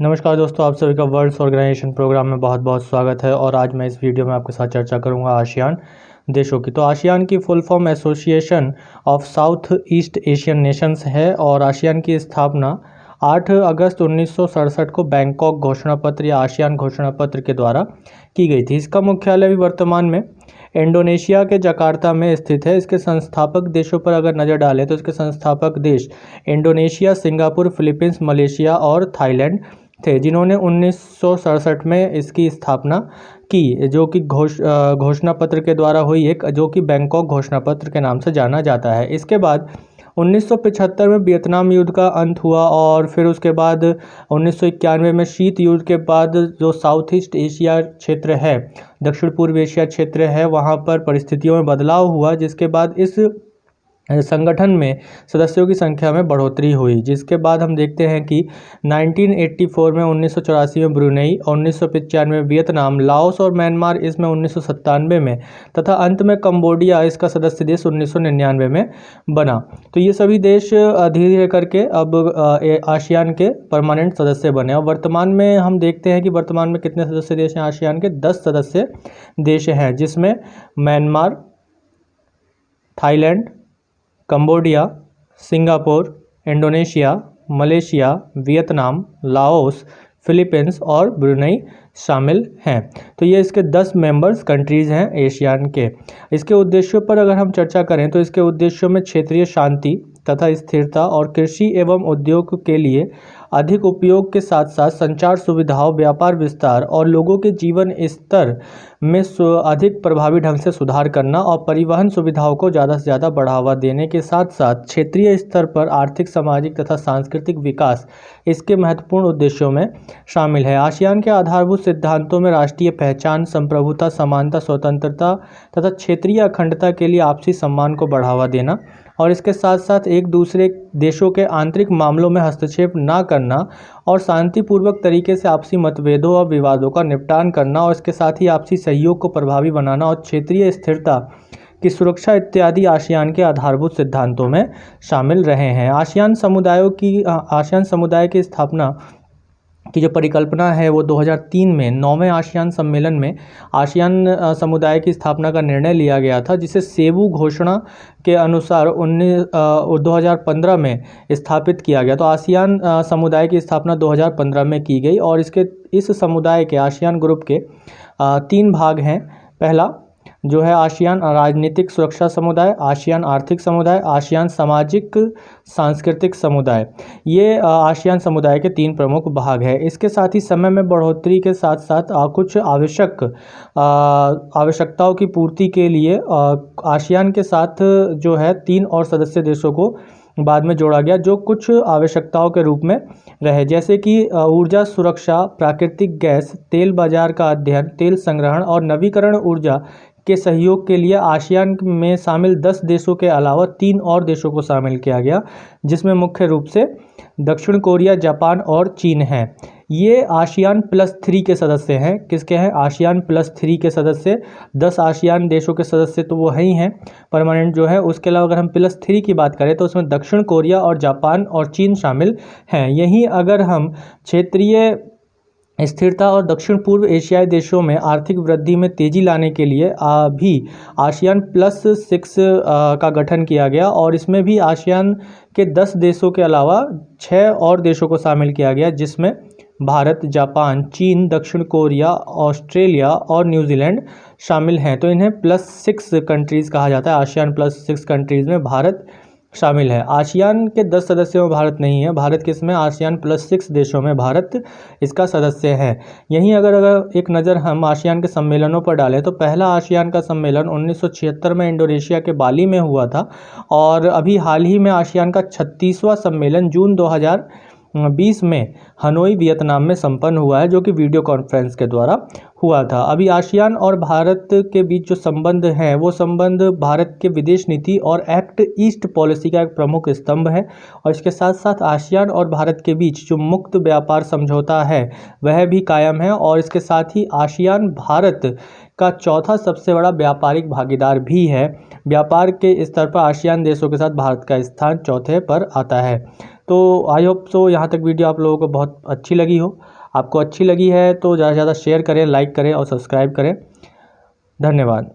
नमस्कार दोस्तों, आप सभी का वर्ल्ड्स ऑर्गेनाइजेशन प्रोग्राम में बहुत बहुत स्वागत है। और आज मैं इस वीडियो में आपके साथ चर्चा करूंगा आसियान देशों की। तो आसियान की full form association of south east Asian Nations है और आसियान की स्थापना 8 अगस्त 1967 को बैंकॉक घोषणा पत्र या आसियान घोषणा पत्र के द्वारा की गई थी। इसका मुख्यालय भी वर्तमान में इंडोनेशिया के जकार्ता में स्थित है। इसके संस्थापक देशों पर अगर नज़र डालें तो इसके संस्थापक देश इंडोनेशिया, सिंगापुर, फिलीपींस, मलेशिया और थाईलैंड थे, जिन्होंने 1967 में इसकी स्थापना की, जो कि घोषणा पत्र के द्वारा हुई, एक जो कि बैंकॉक घोषणा पत्र के नाम से जाना जाता है। इसके बाद 1975 में वियतनाम युद्ध का अंत हुआ और फिर उसके बाद 1991 में शीत युद्ध के बाद जो साउथ ईस्ट एशिया क्षेत्र है, दक्षिण पूर्व एशिया क्षेत्र है, वहाँ पर परिस्थितियों में बदलाव हुआ, जिसके बाद इस संगठन में सदस्यों की संख्या में बढ़ोतरी हुई। जिसके बाद हम देखते हैं कि 1984 में 1984 में ब्रुनेई, 1995 में वियतनाम, लाओस और म्यांमार इसमें 1997 में तथा अंत में कंबोडिया इसका सदस्य देश 1999 में बना। तो ये सभी देश धीरे धीरे करके अब आसियान के परमानेंट सदस्य बने। और वर्तमान में हम देखते हैं कि वर्तमान में कितने सदस्य देश हैं आसियान के? 10 सदस्य देश हैं, जिसमें Myanmar, Thailand, Cambodia, Singapore, Indonesia, Malaysia, Vietnam, Laos, Philippines और ब्रुनेई शामिल हैं। तो ये इसके 10 मेंबर्स कंट्रीज़ हैं एशियान के। इसके उद्देश्यों पर अगर हम चर्चा करें तो इसके उद्देश्यों में क्षेत्रीय शांति तथा स्थिरता और कृषि एवं उद्योग के लिए अधिक उपयोग के साथ साथ संचार सुविधाओं, व्यापार विस्तार और लोगों के जीवन स्तर में अधिक प्रभावी ढंग से सुधार करना और परिवहन सुविधाओं को ज़्यादा से ज़्यादा बढ़ावा देने के साथ साथ क्षेत्रीय स्तर पर आर्थिक, सामाजिक तथा सांस्कृतिक विकास इसके महत्वपूर्ण उद्देश्यों में शामिल है। आसियान के आधारभूत सिद्धांतों में राष्ट्रीय पहचान, संप्रभुता, समानता, स्वतंत्रता तथा क्षेत्रीय अखंडता के लिए आपसी सम्मान को बढ़ावा देना और इसके साथ साथ एक दूसरे देशों के आंतरिक मामलों में हस्तक्षेप न करना और शांतिपूर्वक तरीके से आपसी मतभेदों और विवादों का निपटान करना और इसके साथ ही आपसी सहयोग को प्रभावी बनाना और क्षेत्रीय स्थिरता की सुरक्षा इत्यादि आसियान के आधारभूत सिद्धांतों में शामिल रहे हैं। आसियान समुदाय की स्थापना की जो परिकल्पना है वो 2003 में 9वें आसियान सम्मेलन में आसियान समुदाय की स्थापना का निर्णय लिया गया था, जिसे सेबू घोषणा के अनुसार 2015 में स्थापित किया गया। तो आसियान समुदाय की स्थापना 2015 में की गई और इस समुदाय के आसियान ग्रुप के 3 भाग हैं। पहला जो है आसियान राजनीतिक सुरक्षा समुदाय, आसियान आर्थिक समुदाय, आसियान सामाजिक सांस्कृतिक समुदाय। ये आसियान समुदाय के 3 प्रमुख भाग हैं। इसके साथ ही समय में बढ़ोतरी के साथ साथ कुछ आवश्यकताओं की पूर्ति के लिए आसियान के साथ जो है 3 और सदस्य देशों को बाद में जोड़ा गया, जो कुछ आवश्यकताओं के रूप में रहे, जैसे कि ऊर्जा सुरक्षा, प्राकृतिक गैस, तेल बाजार का अध्ययन, तेल संग्रहण और नवीकरण ऊर्जा के सहयोग के लिए आसियान में शामिल 10 देशों के अलावा 3 और देशों को शामिल किया गया, जिसमें मुख्य रूप से दक्षिण कोरिया, जापान और चीन हैं। ये आसियान +3 के सदस्य हैं। किसके हैं? आसियान +3 के सदस्य। 10 आसियान देशों के सदस्य तो वो है ही हैं परमानेंट जो है। उसके अलावा अगर हम +3 की बात करें तो उसमें दक्षिण कोरिया और जापान और चीन शामिल हैं। यहीं अगर हम क्षेत्रीय स्थिरता और दक्षिण पूर्व एशियाई देशों में आर्थिक वृद्धि में तेजी लाने के लिए भी आसियान +6 का गठन किया गया और इसमें भी आसियान के 10 देशों के अलावा 6 और देशों को शामिल किया गया, जिसमें भारत, जापान, चीन, दक्षिण कोरिया, ऑस्ट्रेलिया और न्यूजीलैंड शामिल हैं। तो इन्हें +6 कंट्रीज़ कहा जाता है। आसियान +6 कंट्रीज़ में भारत शामिल है। आसियान के 10 सदस्यों में भारत नहीं है। भारत किसमें? आसियान +6 देशों में भारत इसका सदस्य है। यहीं अगर एक नज़र हम आसियान के सम्मेलनों पर डालें तो पहला आसियान का सम्मेलन 1976 में इंडोनेशिया के बाली में हुआ था और अभी हाल ही में आसियान का 36वां सम्मेलन जून 2020 में हनोई, वियतनाम में संपन्न हुआ है, जो कि वीडियो कॉन्फ्रेंस के द्वारा हुआ था। अभी आसियान और भारत के बीच जो संबंध हैं वो संबंध भारत के विदेश नीति और एक्ट ईस्ट पॉलिसी का एक प्रमुख स्तंभ है और इसके साथ साथ आसियान और भारत के बीच जो मुक्त व्यापार समझौता है वह भी कायम है और इसके साथ ही आसियान भारत का चौथा सबसे बड़ा व्यापारिक भागीदार भी है। व्यापार के स्तर पर आसियान देशों के साथ भारत का स्थान चौथे पर आता है। तो आई होप सो यहाँ तक वीडियो आप लोगों को बहुत अच्छी लगी हो। आपको अच्छी लगी है तो ज़्यादा से ज़्यादा शेयर करें, लाइक करें और सब्सक्राइब करें। धन्यवाद।